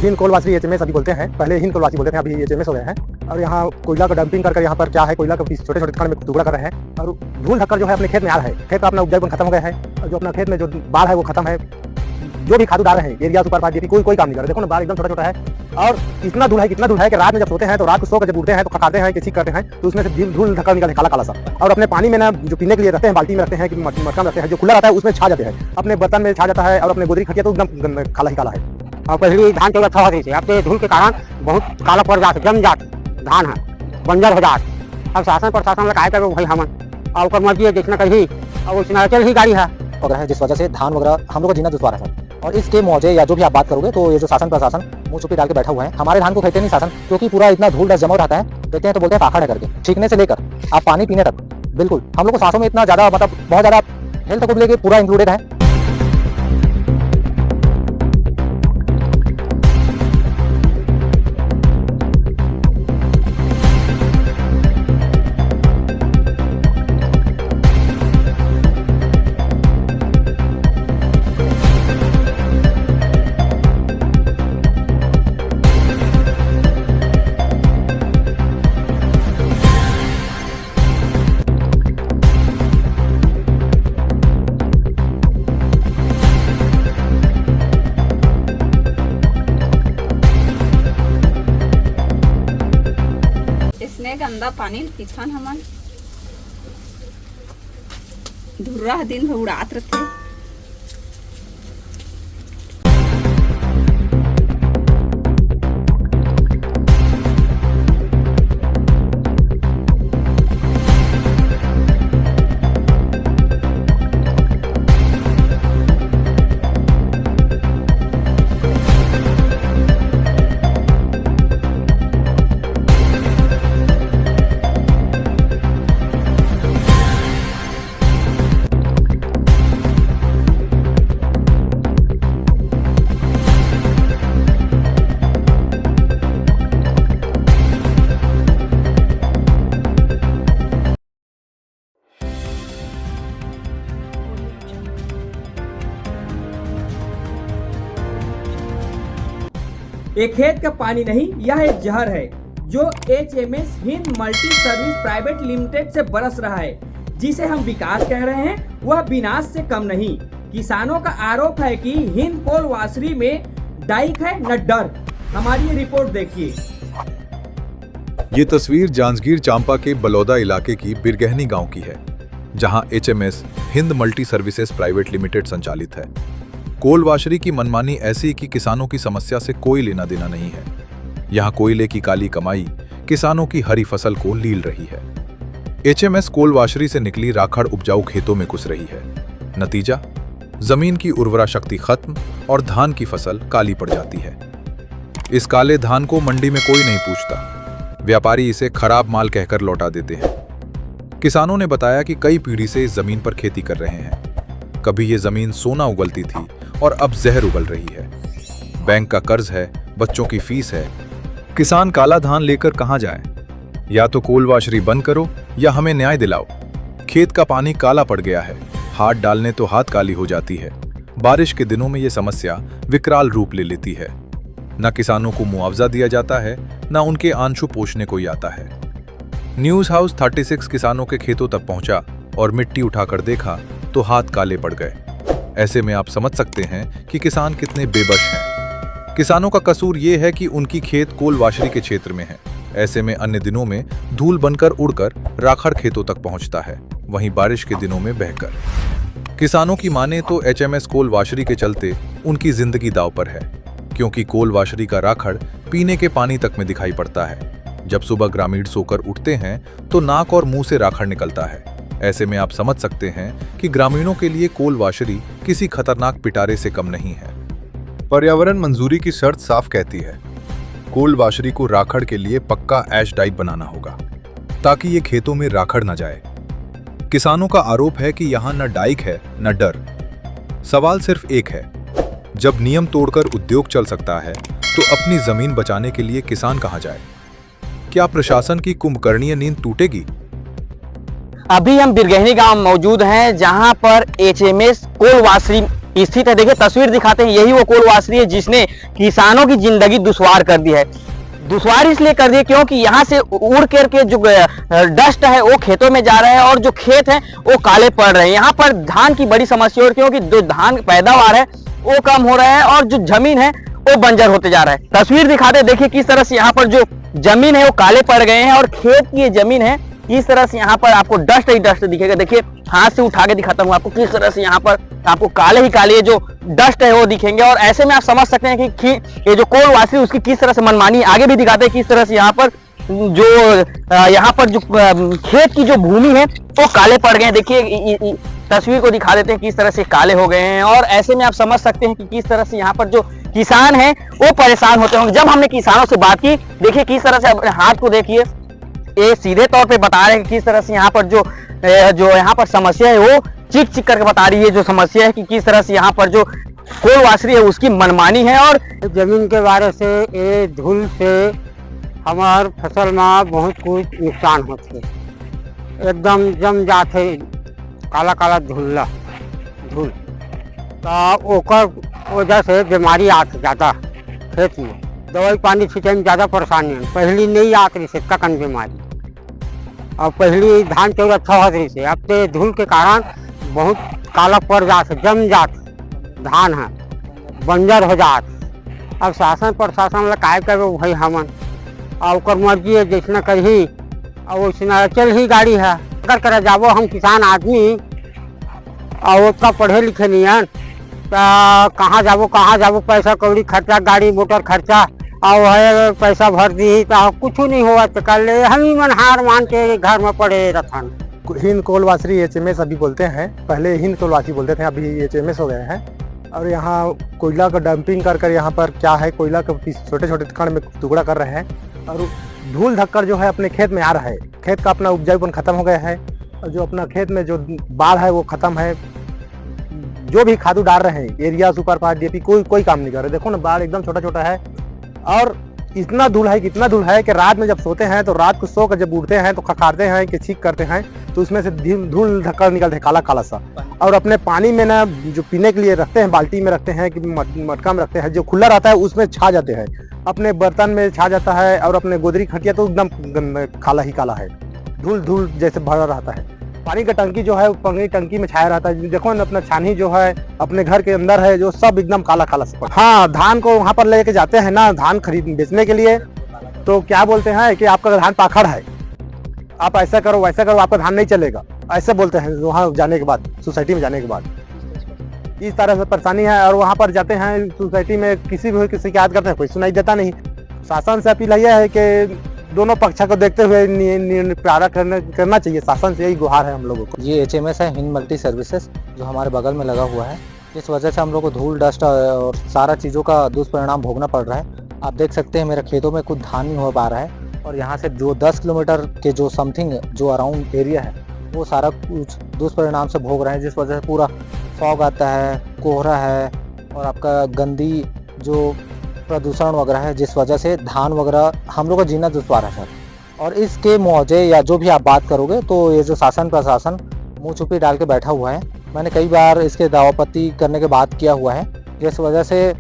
Hind कोलवासरी HMS अभी बोलते हैं, पहले हिंद कोलवासी बोलते थे, अभी एचएमएस हो गए हैं। और यहाँ कोयला का डंपिंग कर यहाँ पर क्या है, कोयला का छोटे छोटे खंड में टुकड़ा कर रहे हैं और धूल धक्कर जो है अपने खेत में आ रहा है। खेत का अपना उपजाऊपन खत्म हो गया है और जो अपना खेत में जो बाढ़ है वो खत्म है। जो भी खाद डाल रहे हैं एरिया सुपर फास्फेट कोई काम नहीं कर रहे। देखो ना बाढ़ एकदम छोटा छोटा है और कितना धूल है कि रात में जब सोते हैं तो रात को सो कर जब उठते हैं तो खखाते हैं, किसी करते हैं तो उसमें से धूल धक्का निकलते काला काला सा। और अपने पानी में ना जो पीने के लिए रखते हैं, बाल्टी में रखते हैं कि मटका में रखते हैं, जो खुला रहता है उसमें छा जाते हैं, अपने बर्तन में छा जाता है और अपने गोदरी खटिया तो एकदम काला ही काला है। और पहले धान तो अच्छा होती थी, अब तो धूल के कारण बहुत काला पड़ जाता, जम जात धान है, बंजर हो जात। अब शासन प्रशासन लगाए कर भाई हम और मर्जी है देखना कहीं और उसमें चल ही गाड़ी है वगैरह है, जिस वजह से धान वगैरह हम लोग को जीना दुश्वार है। और इसके मौजे या जो भी आप बात करोगे तो ये जो शासन प्रशासन मुंह चुप्पी डाल के बैठा हुआ है। हमारे धान को खेते नहीं शासन, क्योंकि पूरा इतना धूल डस्ट जमा रहता है, देखते हैं तो बोलते हैं पाखड़ है करके। छींकने से लेकर आप पानी पीने तक बिल्कुल हम लोग को सांसों में इतना ज्यादा मतलब बहुत ज्यादा हेल्थ को लेकर पूरा इंक्लूडेड है। गंदा पानी पिछन हमन धुर्रा दिन भर उड़ात रहते। एक खेत का पानी नहीं, यह एक जहर है जो HMS Hind multi service private limited से बरस रहा है। जिसे हम विकास कह रहे हैं वह विनाश से कम नहीं। किसानों का आरोप है कि हिंद कोलवासरी में डाइक है न डर। हमारी ये रिपोर्ट देखिए। ये तस्वीर जांजगीर चांपा के बलौदा इलाके की बिरगहनी गांव की है, जहां HMS Hind multi services private limited संचालित है। कोलवासरी की मनमानी ऐसी कि किसानों की समस्या से कोई लेना देना नहीं है। यहाँ कोयले की काली कमाई किसानों की हरी फसल को लील रही है। एचएमएस कोलवासरी से निकली राखड़ उपजाऊ खेतों में घुस रही है। नतीजा, जमीन की उर्वरा शक्ति खत्म और धान की फसल काली पड़ जाती है। इस काले धान को मंडी में कोई नहीं पूछता, व्यापारी इसे खराब माल कहकर लौटा देते हैं। किसानों ने बताया कि कई पीढ़ी से इस जमीन पर खेती कर रहे हैं। कभी ये जमीन सोना उगलती थी और अब जहर उगल रही है। बैंक का कर्ज है, बच्चों की फीस है। किसान काला धान लेकर कहां जाए? या तो कोलवासरी बंद करो या हमें न्याय दिलाओ। खेत का पानी काला पड़ गया है, हाथ डालने तो हाथ काली हो जाती है। बारिश के दिनों में ये समस्या विकराल रूप ले लेती है। न किसानों को मुआवजा दिया जाता है, न उनके आंशु पोषने कोई आता है। न्यूज हाउस 36 किसानों के खेतों तक पहुंचा और मिट्टी उठाकर देखा तो हाथ काले पड़ गए। ऐसे में आप समझ सकते हैं कि किसान कितने बेबस हैं। किसानों का कसूर ये है कि उनकी खेत कोलवासरी के क्षेत्र में है। ऐसे में अन्य दिनों में धूल बनकर उड़कर राखड़ खेतों तक पहुंचता है, वहीं बारिश के दिनों में बहकर। किसानों की माने तो एचएमएस कोलवासरी के चलते उनकी जिंदगी दांव पर है, क्योंकि कोलवासरी का राखड़ पीने के पानी तक में दिखाई पड़ता है। जब सुबह ग्रामीण सोकर उठते हैं तो नाक और मुंह से राखड़ निकलता है। ऐसे में आप समझ सकते हैं कि ग्रामीणों के लिए कोलवासरी किसी खतरनाक पिटारे से कम नहीं है। पर्यावरण मंजूरी की शर्त साफ कहती है, कोलवासरी को राखड़ के लिए पक्का ऐश डाइक बनाना होगा, ताकि ये खेतों में राखड़ न जाए। किसानों का आरोप है कि यहाँ न डाइक है न डर। सवाल सिर्फ एक है, जब नियम तोड़कर उद्योग चल सकता है तो अपनी जमीन बचाने के लिए किसान कहाँ जाए? क्या प्रशासन की कुंभकर्णीय नींद टूटेगी? अभी हम बिरगहनी गांव मौजूद हैं, जहां पर एचएमएस कोलवासरी स्थित है। देखिए तस्वीर दिखाते हैं, यही वो कोलवासरी है जिसने किसानों की जिंदगी दुश्वार कर दी है। दुश्वार इसलिए कर दिए क्योंकि यहाँ से उड़ कर के जो डस्ट है वो खेतों में जा रहा है और जो खेत है वो काले पड़ रहे हैं। यहाँ पर धान की बड़ी समस्या हो रही है क्योंकि जो धान पैदावार है वो कम हो रहा है और जो जमीन है वो बंजर होते जा रहा है। तस्वीर दिखाते हैं, देखिए किस तरह से यहाँ पर जो जमीन है वो काले पड़ गए हैं और खेत की ये जमीन है किस तरह से यहाँ पर आपको डस्ट ही डस्ट दिखेगा। देखिए हाथ से उठा के दिखाता हूँ आपको, किस तरह से यहाँ पर आपको काले ही काले जो डस्ट है वो दिखेंगे। और ऐसे में आप समझ सकते हैं कि ये जो कोलवासरी उसकी किस तरह से मनमानी। आगे भी दिखाते हैं किस तरह से यहाँ पर जो खेत की जो भूमि है वो काले पड़ गए हैं। देखिए तस्वीर को दिखा देते हैं किस तरह से काले हो गए हैं और ऐसे में आप समझ सकते हैं कि किस तरह से यहाँ पर जो किसान हैं वो परेशान होते होंगे। जब हमने किसानों से बात की, देखिए किस तरह से अपने हाथ को देखिए, ये सीधे तौर पे बता रहे हैं कि किस तरह से यहाँ पर जो यहाँ पर समस्या है वो चिक चिक करके बता रही है। जो समस्या है कि किस तरह से यहाँ पर जो कोलवासरी है उसकी मनमानी है। और जमीन के बारे से ये धूल से हमार फसल में बहुत कुछ नुकसान होते, एकदम जम जाते, काला काला धूल तो ओकर वजह से बीमारी आती ज़्यादा खेत में। दवाई पानी छिटे में ज़्यादा परेशानी है। पहली नहीं आती रही सिक्का कन बीमारी, और पहली धान चाउर अच्छा होती रही से, अब तो धूल के कारण बहुत काला पड़ जाते, जम जाते, धान है बंजर हो जात। अब शासन प्रशासन ला काय करे भाई हमन, और ओकर मर्जी है जैसना कही और वैसना चल ही गाड़ी है। अगर करे जाबो हम किसान आदमी और उतना पढ़े लिखे नहीं हैं तो कहाँ जाबो पैसा कौड़ी खर्चा, गाड़ी मोटर खर्चा और है पैसा भर दी तो कुछ नहीं हुआ तो कल हम ही मन हार मान के घर में पड़े रहन। हिंद कोलवासरी एचएमएस अभी बोलते हैं, पहले हिंद कोलवासी बोलते थे, अभी एचएमएस हो गए हैं। और यहाँ कोयला का डंपिंग कर यहाँ पर क्या है, कोयला का छोटे छोटे खंड में टुकड़ा कर रहे हैं और धूल धक्कर जो है अपने खेत में आ रहा है। खेत का अपना उपजाऊपन खत्म हो गया है और जो अपना खेत में जो बाढ़ है वो खत्म है। जो भी खादू डाल रहे हैं एरिया सुपर फास्ट डीएपी कोई काम नहीं कर रहे। देखो ना बाढ़ एकदम छोटा छोटा है और इतना धूल है कि रात में जब सोते हैं तो रात को सो कर जब उठते हैं तो खखारते हैं कि छींक करते हैं तो उसमें से धूल धक्कर निकलते हैं काला काला सा। और अपने पानी में ना जो पीने के लिए रखते हैं, बाल्टी में रखते हैं कि मटका में रखते हैं, जो खुला रहता है उसमें छा जाते हैं, अपने बर्तन में छा जाता है और अपने गोदरी खटिया तो एकदम काला ही काला है, धूल जैसे भरा रहता है। पानी का टंकी जो है पानी टंकी में छाया रहता है। देखो ना अपना छानी जो है अपने घर के अंदर है जो सब एकदम काला काला से। हाँ, धान को वहाँ पर लेके जाते हैं ना धान खरीद बेचने के लिए, तो क्या बोलते हैं कि आपका धान पाखड़ है, आप ऐसा करो वैसा करो, आपका धान नहीं चलेगा, ऐसे बोलते हैं वहाँ जाने के बाद, सोसाइटी में जाने के बाद। इस तरह से परेशानी है। और वहाँ पर जाते हैं सोसाइटी में किसी भी शिकायत करते हैं, कोई सुनाई देता नहीं। शासन से अपील यह है कि दोनों पक्ष को देखते हुए निपटारा करना चाहिए। शासन से यही गुहार है हम लोगों को। ये एचएमएस है हिंद मल्टी सर्विसेज, जो हमारे बगल में लगा हुआ है। इस वजह से हम लोग को धूल डस्ट और सारा चीज़ों का दुष्परिणाम भोगना पड़ रहा है। आप देख सकते हैं मेरे खेतों में कुछ धान नहीं हो पा रहा है और यहाँ से जो 10 किलोमीटर के जो समथिंग जो अराउंड एरिया है वो सारा कुछ दुष्परिणाम से भोग रहे हैं, जिस वजह से पूरा फॉग आता है, कोहरा है और आपका गंदी जो प्रदूषण वगैरह है, जिस वजह से धान वगैरह हम लोग का जीना दुश्वार है सर। और इसके मुआवजे या जो भी आप बात करोगे तो ये जो शासन प्रशासन मुँह छुपी डाल के बैठा हुआ है। मैंने कई बार इसके दावापत्ती करने के बाद किया हुआ है, जिस वजह से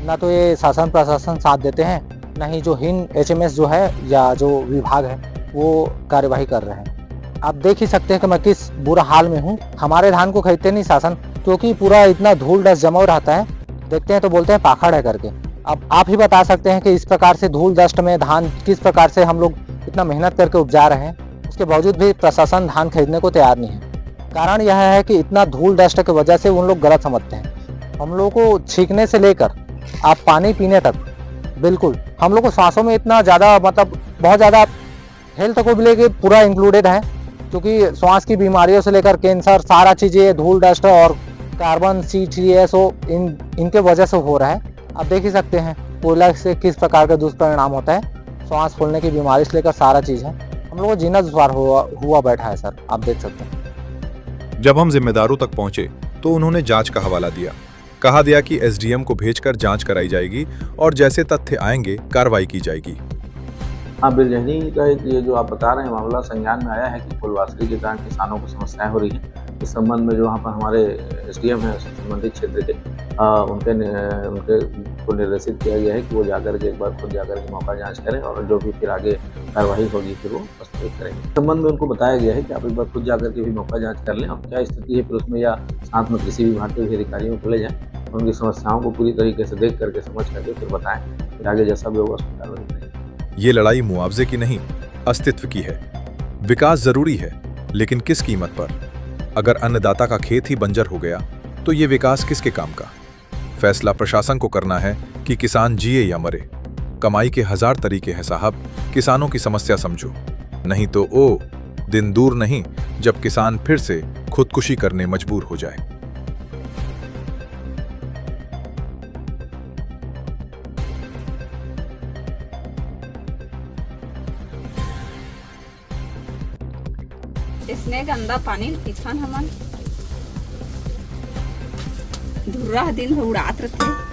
ना तो ये शासन प्रशासन साथ देते हैं, ना ही जो हिंद एचएमएस जो है या जो विभाग है वो कार्यवाही कर रहे हैं। आप देख ही सकते हैं कि मैं किस बुरा हाल में हूँ। हमारे धान को खरीदते नहीं शासन, क्योंकि पूरा इतना धूल डस्ट जमा रहता है, देखते हैं तो बोलते हैं पाखड़ है करके। अब आप ही बता सकते हैं कि इस प्रकार से धूल डस्ट में धान किस प्रकार से हम लोग इतना मेहनत करके उपजा रहे हैं, उसके बावजूद भी प्रशासन धान खरीदने को तैयार नहीं है। कारण यह है कि इतना धूल डस्ट की वजह से उन लोग गलत समझते हैं। हम लोग को छींकने से लेकर आप पानी पीने तक बिल्कुल हम लोग को सांसों में इतना ज़्यादा मतलब बहुत ज़्यादा हेल्थ को भी लेके पूरा इंक्लूडेड है, क्योंकि श्वास की बीमारियों से लेकर कैंसर सारा चीज़ें धूल डस्ट और कार्बन C3SO इनके वजह से हो रहा है। आप देख ही सकते हैं कोयला से किस प्रकार का दुष्परिणाम होता है, श्वास फूलने की बीमारी से लेकर सारा चीज़ है। हम लोग को जीना दुश्वार हुआ बैठा है सर, आप देख सकते हैं। जब हम जिम्मेदारों तक पहुंचे तो उन्होंने जांच का हवाला दिया। कहा दिया कि एसडीएम को भेजकर जांच कराई जाएगी और जैसे तथ्य आएंगे कार्रवाई की जाएगी। हाँ, बिरगहनी का ये जो आप बता रहे हैं मामला संज्ञान में आया है कि कोलवासरी के कारण किसानों को समस्याएं हो रही हैं। इस संबंध में जो वहाँ पर हमारे SDM हैं संबंधित क्षेत्र के उनके को निर्देशित किया गया है कि वो जाकर के एक बार खुद जाकर के मौका जांच करें और जो भी फिर आगे कार्रवाई होगी फिर वो प्रस्तुत करेंगे। इस संबंध में उनको बताया गया है कि आप एक बार खुद जाकर के भी मौका जांच कर लें और क्या स्थिति है फिर उसमें, या साथ में किसी विभाग के भी अधिकारियों को ले जाएं, उनकी समस्याओं को पूरी तरीके से देख करके समझ करके फिर बताएं, फिर आगे जैसा भी होगा उसको कार्रवाई करेंगे। ये लड़ाई मुआवजे की नहीं, अस्तित्व की है। विकास जरूरी है, लेकिन किस कीमत पर? अगर अन्नदाता का खेत ही बंजर हो गया तो ये विकास किसके काम का? फैसला प्रशासन को करना है कि किसान जिए या मरे। कमाई के 1000 तरीके हैं साहब, किसानों की समस्या समझो, नहीं तो ओ दिन दूर नहीं जब किसान फिर से खुदकुशी करने मजबूर हो जाए। इसने गंदा पानी पीछन हमन धुर्रा दिन उड़ात रहते।